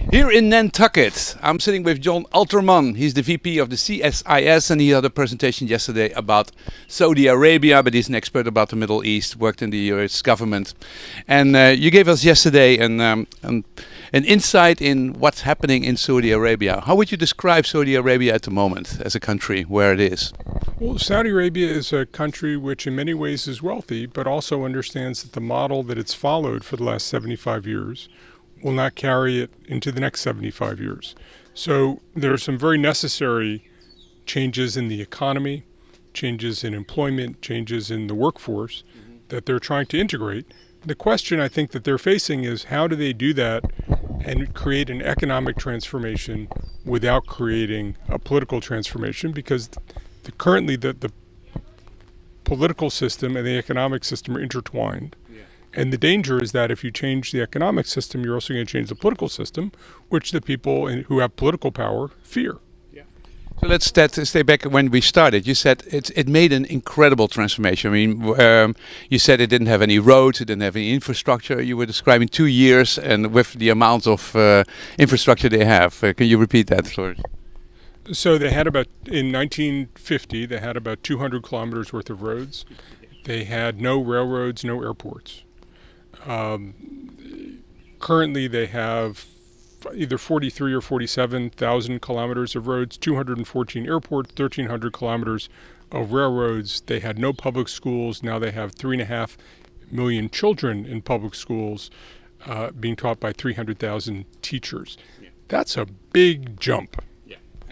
Here in Nantucket, I'm sitting with Jon Alterman. He's the VP of the CSIS, and he had a presentation yesterday about Saudi Arabia, but he's an expert about the Middle East, worked in the US government. And you gave us yesterday an insight in what's happening in Saudi Arabia. How would you describe Saudi Arabia at the moment as a country, where it is? Well, Saudi Arabia is a country which in many ways is wealthy, but also understands that the model that it's followed for the last 75 years will not carry it into the next 75 years. So there are some very necessary changes in the economy, changes in employment, changes in the workforce that they're trying to integrate. The question I think that they're facing is how do they do that and create an economic transformation without creating a political transformation? Because currently the political system and the economic system are intertwined. And the danger is that if you change the economic system, you're also going to change the political system, which the people who have political power fear. So let's stay back when we started. You said it made an incredible transformation. I mean, you said it didn't have any roads, it didn't have any infrastructure. You were describing 2 years and with the amount of infrastructure they have. Can you repeat that, Floris? So they had in 1950, they had about 200 kilometers worth of roads. They had no railroads, no airports. Currently, they have either 43 or 47,000 kilometers of roads, 214 airports, 1,300 kilometers of railroads. They had no public schools. Now they have 3.5 million children in public schools being taught by 300,000 teachers. That's a big jump.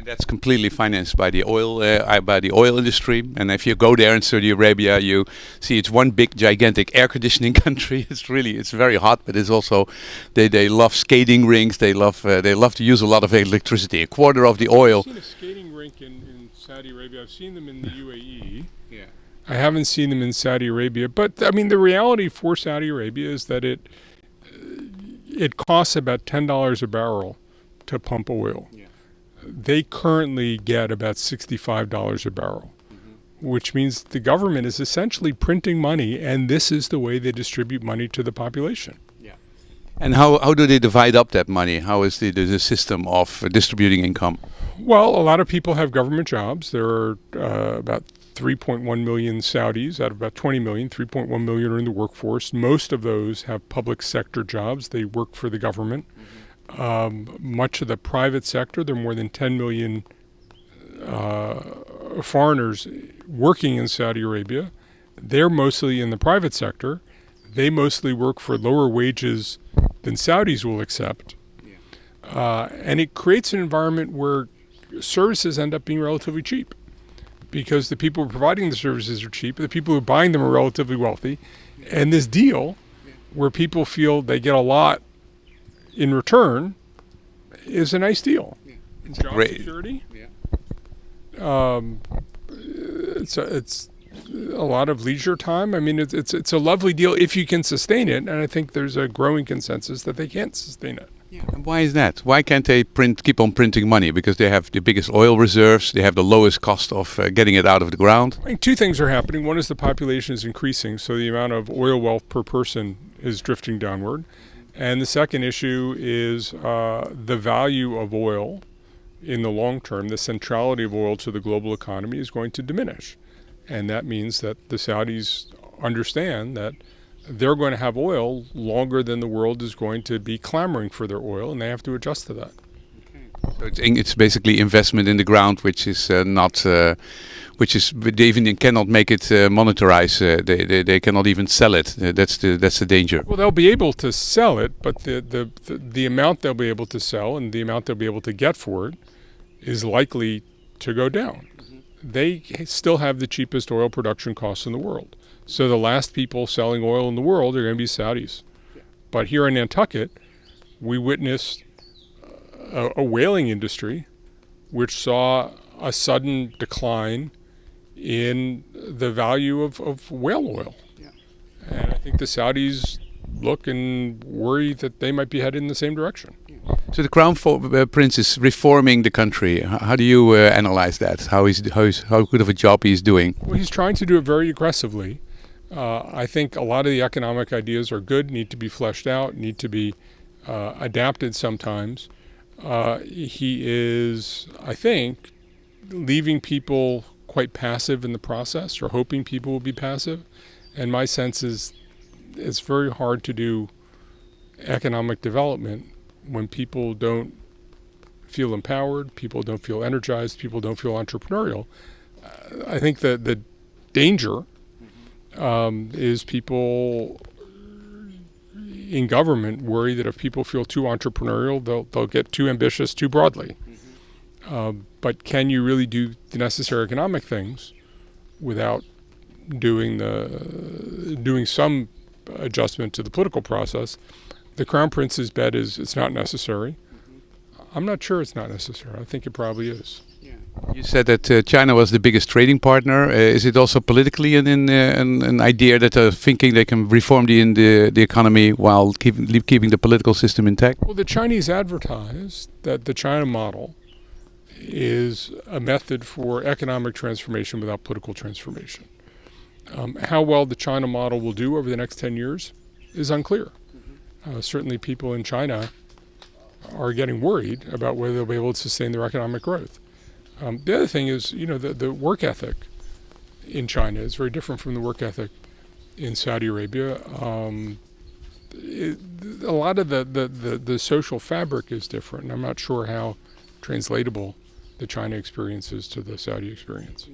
That's completely financed by the oil industry. And if you go there in Saudi Arabia, you see it's one big, gigantic air conditioning country. It's very hot, but it's also they love skating rinks. They love to use a lot of electricity. A quarter of the oil. I've seen a skating rink in Saudi Arabia. I've seen them in the UAE. Yeah. I haven't seen them in Saudi Arabia. But I mean, the reality for Saudi Arabia is that it costs about $10 a barrel to pump oil. Yeah. They currently get about $65 a barrel, which means the government is essentially printing money, and this is the way they distribute money to the population. Yeah. And how do they divide up that money? How is the system of distributing income? Well, a lot of people have government jobs. There are about 3.1 million Saudis out of about 20 million. 3.1 million are in the workforce. Most of those have public sector jobs. They work for the government. Much of the private sector, there are more than 10 million foreigners working in Saudi Arabia. They're mostly in the private sector. They mostly work for lower wages than Saudis will accept. And it creates an environment where services end up being relatively cheap because the people providing the services are cheap, the people who are buying them are relatively wealthy. And this deal where people feel they get a lot in return is a nice deal. It's job security. It's a lot of leisure time. I mean, it's a lovely deal if you can sustain it, and I think there's a growing consensus that they can't sustain it. And why is that? Why can't they keep on printing money? Because they have the biggest oil reserves, they have the lowest cost of getting it out of the ground. I think two things are happening. One is the population is increasing, so the amount of oil wealth per person is drifting downward. And the second issue is the value of oil in the long term, the centrality of oil to the global economy is going to diminish. And that means that the Saudis understand that they're going to have oil longer than the world is going to be clamoring for their oil, and they have to adjust to that. So it's basically investment in the ground, which is they even cannot make it monetize. They cannot even sell it. That's the danger. Well, they'll be able to sell it, but the amount they'll be able to sell and the amount they'll be able to get for it is likely to go down. They still have the cheapest oil production costs in the world. So the last people selling oil in the world are going to be Saudis. But here in Nantucket, we witnessed a whaling industry which saw a sudden decline in the value of whale oil. And I think the Saudis look and worry that they might be headed in the same direction. So the Crown Prince is reforming the country. How do you analyze that? How good of a job he's doing? Well, he's trying to do it very aggressively. I think a lot of the economic ideas are good, need to be fleshed out, need to be adapted sometimes. He is, I think, leaving people quite passive in the process, or hoping people will be passive. And my sense is it's very hard to do economic development when people don't feel empowered, people don't feel energized, people don't feel entrepreneurial. I think that the danger is people in government worry that if people feel too entrepreneurial, they'll get too ambitious too broadly. But can you really do the necessary economic things without doing some adjustment to the political process? The Crown Prince's bet is it's not necessary. I'm not sure it's not necessary. I think it probably is. You said that China was the biggest trading partner. Is it also politically an idea that they're thinking they can reform the economy while keeping the political system intact? Well, the Chinese advertise that the China model is a method for economic transformation without political transformation. How well the China model will do over the next 10 years is unclear. Certainly people in China are getting worried about whether they'll be able to sustain their economic growth. The other thing is, the work ethic in China is very different from the work ethic in Saudi Arabia. A lot of the social fabric is different, and I'm not sure how translatable the China experience is to the Saudi experience.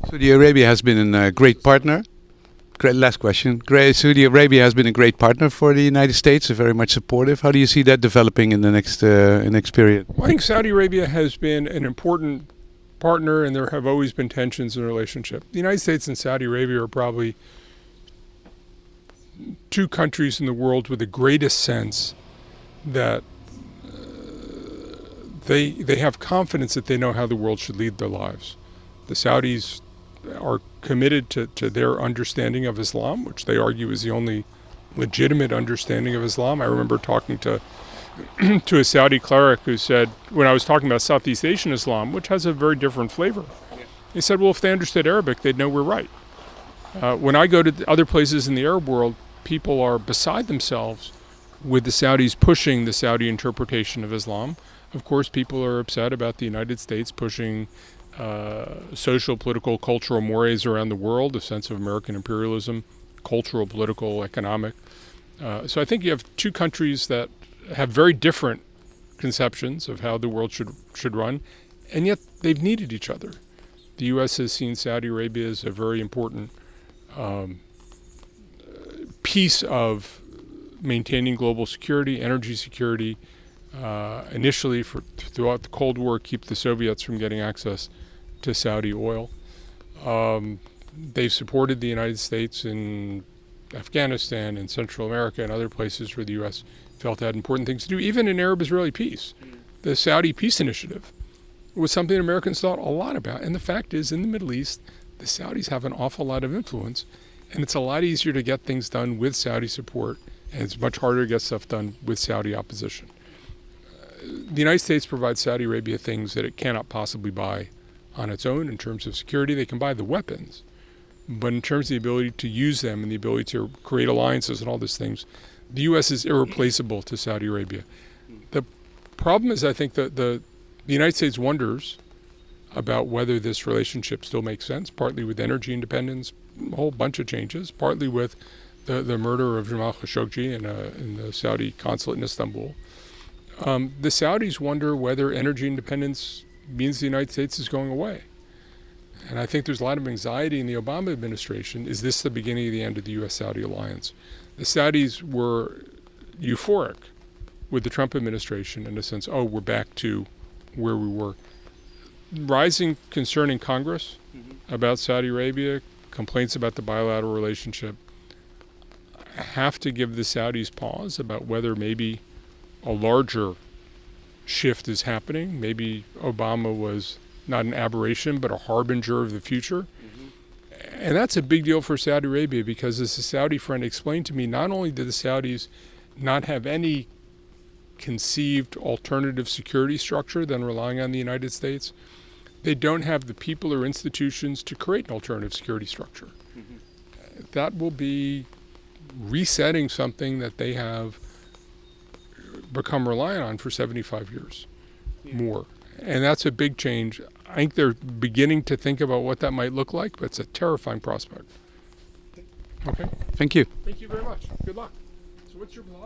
Saudi Arabia has been a great partner. Last question. Saudi Arabia has been a great partner for the United States, very much supportive. How do you see that developing in the next period? Well, I think Saudi Arabia has been an important partner, and there have always been tensions in the relationship. The United States and Saudi Arabia are probably two countries in the world with the greatest sense that they have confidence that they know how the world should lead their lives. The Saudis are committed to their understanding of Islam, which they argue is the only legitimate understanding of Islam. I remember talking to a Saudi cleric who said, when I was talking about Southeast Asian Islam, which has a very different flavor, he said, well, if they understood Arabic, they'd know we're right. When I go to other places in the Arab world, people are beside themselves with the Saudis pushing the Saudi interpretation of Islam. Of course, people are upset about the United States pushing social, political, cultural mores around the world, a sense of American imperialism, cultural, political, economic. So I think you have two countries that have very different conceptions of how the world should run, and yet they've needed each other. The U.S. has seen Saudi Arabia as a very important piece of maintaining global security, energy security, initially throughout the Cold War, keep the Soviets from getting access to Saudi oil. They've supported the United States in Afghanistan and Central America and other places where the U.S. felt had important things to do, even in Arab-Israeli peace. The Saudi peace initiative was something Americans thought a lot about. And the fact is, in the Middle East, the Saudis have an awful lot of influence, and it's a lot easier to get things done with Saudi support, and it's much harder to get stuff done with Saudi opposition. The United States provides Saudi Arabia things that it cannot possibly buy on its own in terms of security. They can buy the weapons, but in terms of the ability to use them and the ability to create alliances and all these things, the U.S. is irreplaceable to Saudi Arabia. The problem is, I think, that the United States wonders about whether this relationship still makes sense, partly with energy independence, a whole bunch of changes, partly with the murder of Jamal Khashoggi in the Saudi consulate in Istanbul. The Saudis wonder whether energy independence means the United States is going away. And I think there's a lot of anxiety in the Obama administration. Is this the beginning of the end of the U.S.-Saudi alliance? The Saudis were euphoric with the Trump administration in a sense, oh, we're back to where we were. Rising concern in Congress about Saudi Arabia, complaints about the bilateral relationship, have to give the Saudis pause about whether maybe a larger shift is happening. Maybe Obama was not an aberration, but a harbinger of the future. And that's a big deal for Saudi Arabia because, as a Saudi friend explained to me, not only did the Saudis not have any conceived alternative security structure than relying on the United States, they don't have the people or institutions to create an alternative security structure. That will be resetting something that they have become reliant on for 75 years. more. And that's a big change. I think they're beginning to think about what that might look like, but it's a terrifying prospect. Okay. Thank you. Thank you very much. Good luck. So what's your blog?